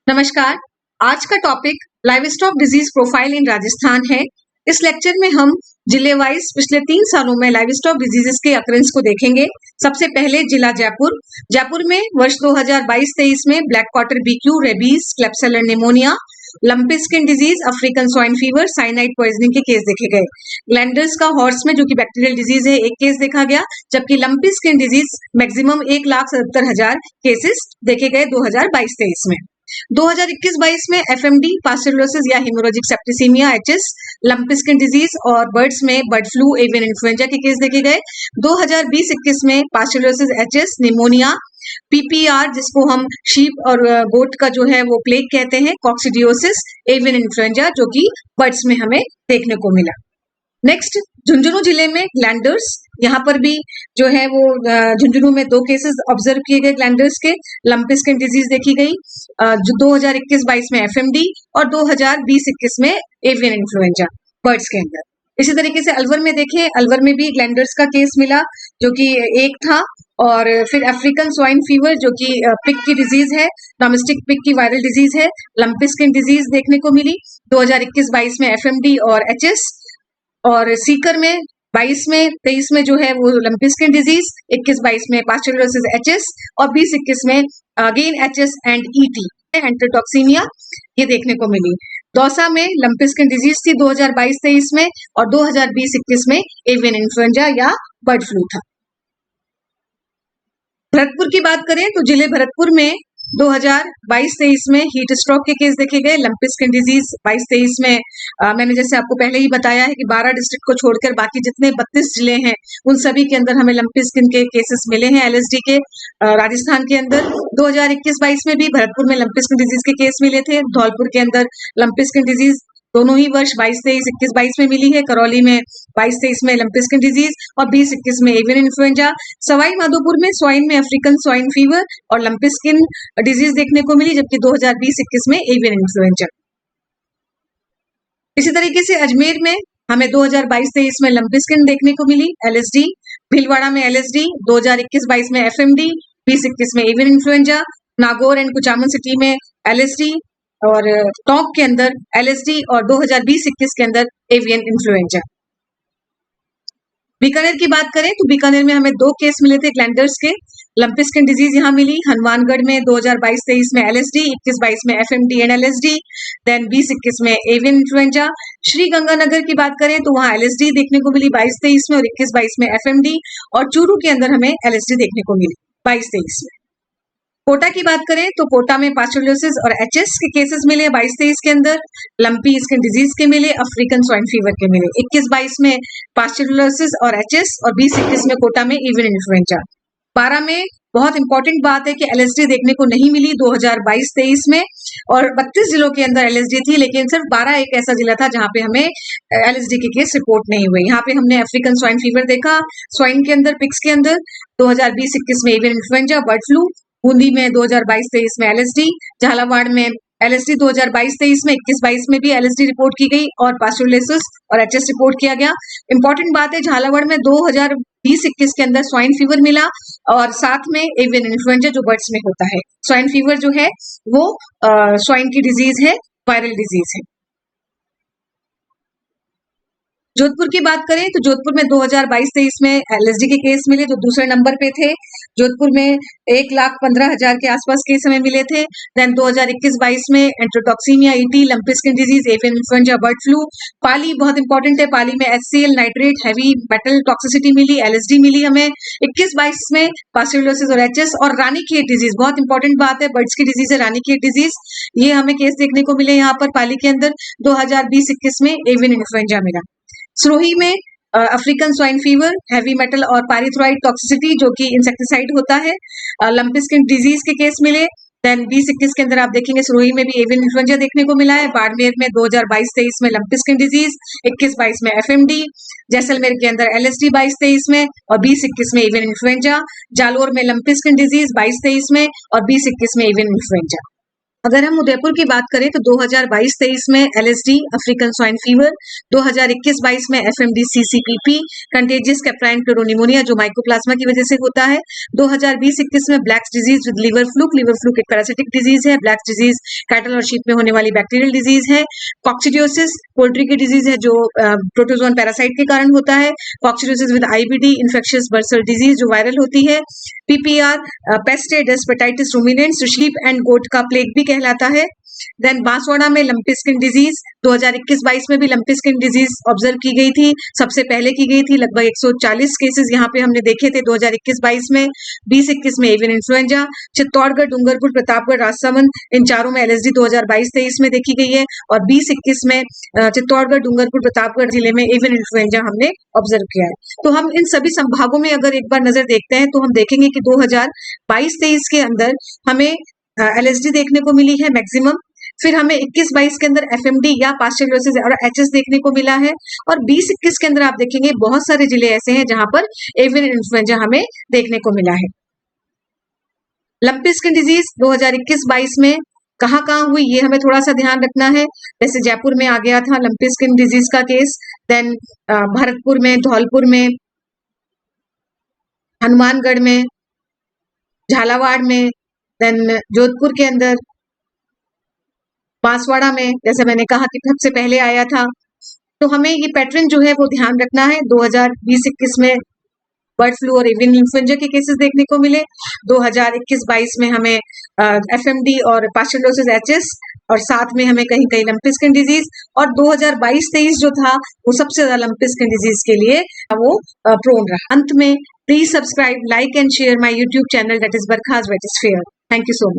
नमस्कार। आज का topic live stock disease profile in Rajasthan है। इस लेक्चर में हम जिले वाइज पिछले 3 सालों में लाइव स्टॉक डिजीजेस के अकरेंस को देखेंगे। सबसे पहले जिला जयपुर। जयपुर में वर्ष 2022-23 में black quarter BQ, rabies, Klebsiella pneumonia, lumpy skin disease, African swine fever, cyanide poisoning के केस देखे गए। ग्लैंडर्स का हॉर्स में जो कि बैक्टीरियल डिजीज है, एक केस देखा गया, जबकि lumpy skin disease maximum 1,77,000 cases देखे गए 2022-23 में। 2021-22 में एफएमडी, पास्टुलोसिस या haemorrhagic septicaemia, HS, lumpy skin disease और बर्ड्स में बर्ड फ्लू, एवियन इन्फ्लुएंजा के केस देखे गए। 2020-21 में पास्टुलोसिस, एचएस, निमोनिया, पीपीआर जिसको हम शीप और गोट का जो है वो प्लेग कहते हैं, कॉक्सिडियोसिस, एवियन इन्फ्लुएंजा जो कि बर्ड्स में हमें देखने को मिला। नेक्स्ट झुंझुनू जिले में ग्लैंडर्स, यहाँ पर भी जो है वो झुंझुनू में 2 केसेस ऑब्जर्व किए गए ग्लैंडर्स के। लंपी स्किन डिजीज देखी गई जो 2021-22 में एफएमडी और 2020-21 में एवियन इन्फ्लुएंजा बर्ड्स के अंदर। इसी तरीके से अलवर में देखें, अलवर में भी ग्लैंडर्स का केस मिला जो कि एक था, और फिर अफ्रीकन स्वाइन फीवर जो कि पिग की डिजीज है, डोमेस्टिक पिग की वायरल डिजीज है। लंपी स्किन डिजीज देखने को मिली 2021-22 में एफएमडी और एचएस, और सीकर में 22 में 23 में जो है वो लंपी स्किन डिजीज, 21-22 में पास्टुलोसिस, एचएस और 20-21 में अगेन एचएस एंड ईटी, एंटरटॉक्सीमिया, ये देखने को मिली। दौसा में लंपी स्किन डिजीज थी 2022-23 में, और 2020-21 में एवियन इन्फ्लुएंजा या बर्ड फ्लू था। भरतपुर की बात करें तो जिले भरतपुर में 2022-23 में हीट स्ट्रोक के केस देखे गए। लंपी स्किन डिजीज 22-23 में मैंने जैसे आपको पहले ही बताया है कि 12 डिस्ट्रिक्ट को छोड़कर बाकी जितने 32 जिले हैं उन सभी के अंदर हमें लंपी स्किन के केसेस मिले हैं एलएसडी के। राजस्थान के अंदर 2021-22 में भी भरतपुर में लंपी स्किन डिजीज के केस मिले थे। धौलपुर के अंदर लंपी स्किन डिजीज दोनों ही वर्ष 22-23, 21-22 में मिली है। करौली में 22-23 में लंपी स्किन डिजीज और 20-21 में एवियन इन्फ्लुएंजा। सवाई माधोपुर में स्वाइन में अफ्रीकन स्वाइन फीवर और लंपी स्किन डिजीज देखने को मिली, जबकि 2020-21 में एवियन इन्फ्लुएंजा। इसी तरीके से अजमेर में हमें 2022-23 में लंपी स्किन देखने को मिली, एलएसडी। भीलवाड़ा में एलएसडी, 2021-22 में एफएमडी, 20-21 में avian influenza. Nagaur and Kuchaman city में एलएसडी और टोंक के अंदर एलएसडी और 2020-21 के अंदर एवियन इन्फ्लुएंजा। बीकानेर की बात करें तो बीकानेर में हमें 2 केस मिले थे ग्लैंडर्स के। लंपी स्किन डिजीज यहाँ मिली हनुमानगढ़ में 2022-23 में एलएसडी, 21-22 में एफएमडी एंड एलएसडी, देन 20-21 में एवियन इन्फ्लुएंजा। श्री गंगानगर की बात करें तो वहाँ एलएसडी देखने को मिली 22-23 में और 21-22 में एफएमडी, और चूरू के अंदर हमें एलएसडी देखने को मिली 22-23 में। कोटा की बात करें तो कोटा में पास्टुलोसिस और एचएस के केसेस मिले 22-23 के अंदर, लंपी स्किन डिजीज के मिले, अफ्रीकन स्वाइन फीवर के मिले। 21-22 में पास्टुलोसिस और एचएस और 20-21 में कोटा में एवियन इन्फ्लुएंजा। 12 में बहुत इंपॉर्टेंट बात है कि एलएसडी देखने को नहीं मिली 2022-23 में, और 32 जिलों के अंदर एलएसडी थी, लेकिन सिर्फ 12 एक ऐसा जिला था जहां पे हमें एलएसडी के केस रिपोर्ट नहीं हुए। यहाँ पे हमने अफ्रीकन स्वाइन फीवर देखा स्वाइन के अंदर, पिग्स के अंदर। 2020-21 में avian influenza, bird flu. Bundi में 2022-23 में एलएसडी, झालावाड़ में एलएसडी 2022-23 में, 21-22 में भी एलएसडी रिपोर्ट की गई और पास्टुलोसिस और एचएस रिपोर्ट किया गया। इंपॉर्टेंट बात है, झालावाड़ में 2020-21 के अंदर स्वाइन फीवर मिला और साथ में एवियन इन्फ्लुएंजा जो बर्ड्स में होता है। स्वाइन फीवर जो है वो स्वाइन की डिजीज है, वायरल डिजीज है। जोधपुर की बात करें तो जोधपुर में 2022-23 में एलएसडी के केस मिले जो दूसरे नंबर पे थे। जोधपुर में 1,15,000 के आसपास केस हमें मिले थे। देन 2021-22 में enterotoxaemia, ET, lumpy skin disease, avian influenza, bird flu. Pali बहुत इंपॉर्टेंट है, पाली में HCL, nitrate, heavy metal toxicity मिली, एलएसडी मिली हमें। 21-22 में पास्टुलोसिस और एचएस और रानीखेत डिजीज, बहुत इंपॉर्टेंट बात है, बर्ड्स की डिजीज है रानीखेत डिजीज, ये हमें केस देखने को मिले यहाँ पर पाली के अंदर। 2020-21 में एवियन इन्फ्लुएंजा मिला। सिरोही में African swine fever, heavy metal और पारिथ्रोइड टॉक्सिसिटी जो कि इंसेक्टिसाइड होता है। लंपी स्किन डिजीज के केस मिले। देन 20-21 के अंदर आप देखेंगे सिरोही में भी एवियन इन्फ्लुएंजा देखने को मिला है। बाड़मेर में 2022-23 में लंपी स्किन डिजीज, 21-22 में एफएमडी। जैसलमेर के अंदर एलएसडी 22-23 में और 20-21 में एवियन इन्फ्लुएंजा। जालोर में लंपी स्किन डिजीज 22-23 में और 20-21 में एवियन इन्फ्लुएंजा। अगर हम उदयपुर की बात करें तो 2022-23 में LSD अफ्रीकन स्वाइन फीवर, 2021-22 में FMD CCPP कंटेजियस कैप्राइन क्लोरोनिमोनिया जो माइकोप्लाज्मा की वजह से होता है, 2020-21 में blacks disease with liver fluke एक पैरासिटिक डिजीज है, ब्लैक्स डिजीज कैटल और शीप में होने वाली बैक्टीरियल डिजीज है, कॉक्सिडियोसिस पोल्ट्री की डिजीज है जो प्रोटोजोन पैरासाइट के कारण होता है, coccidiosis with IBD infectious bursal disease जो वायरल होती है, PPR पेस्टेड हेपेटाइटिस रूमिनेंट्स जो शीप एंड गोट का प्लेग भी कहलाता है। देन बांसवाड़ा में लंपी स्किन डिजीज 2021-22 में भी लंपी स्किन डिजीज ऑब्जर्व की गई थी, सबसे पहले की गई थी, लगभग 140 केसेस यहाँ पे हमने देखे थे 2021-22 में, 20-21 में एवियन इन्फ्लुएंजा, चित्तौड़गढ़, डूंगरपुर, प्रतापगढ़, राजसमंद इन चारों में LSD 2022-23 में देखी गई है और 20-21 में चित्तौड़गढ़, डूंगरपुर, प्रतापगढ़ जिले में एवियन इन्फ्लुएंजा हमने ऑब्जर्व किया है। तो हम इन सभी संभागों में अगर एक बार नजर देखते हैं तो हम देखेंगे कि 2022-23 के अंदर हमें LSD देखने को मिली है मैक्सिमम, फिर हमें 21-22 के अंदर FMD या पास्चुलोसिस और HS देखने को मिला है और 20-21 के अंदर आप देखेंगे बहुत सारे जिले ऐसे हैं जहां पर एवियन इन्फ्लुएंजा हमें देखने को मिला है। लंपी स्किन डिजीज 2021-22 में कहाँ हुई ये हमें थोड़ा सा ध्यान रखना है। जैसे जयपुर में आ गया था लंपी स्किन डिजीज का केस, देन भरतपुर में, धौलपुर में, हनुमानगढ़ में, झालावाड़ में, देन जोधपुर के अंदर, बांसवाड़ा में, जैसे मैंने कहा कि सबसे पहले आया था। तो हमें ये पैटर्न जो है वो ध्यान रखना है। 2020-21 में बर्ड फ्लू और एवियन इन्फ्लुएंजा के केसेस देखने को मिले, 2021-22 में हमें FMD और पास्चुलोसिस HS और साथ में हमें कहीं कहीं लंपी स्किन डिजीज, और 2022-23 जो था वो सबसे ज्यादा लंपी स्किन डिजीज के लिए वो प्रोन रहा। अंत में please subscribe, like and share my YouTube channel that is बरखास वेटिस फेयर। Thank you so much.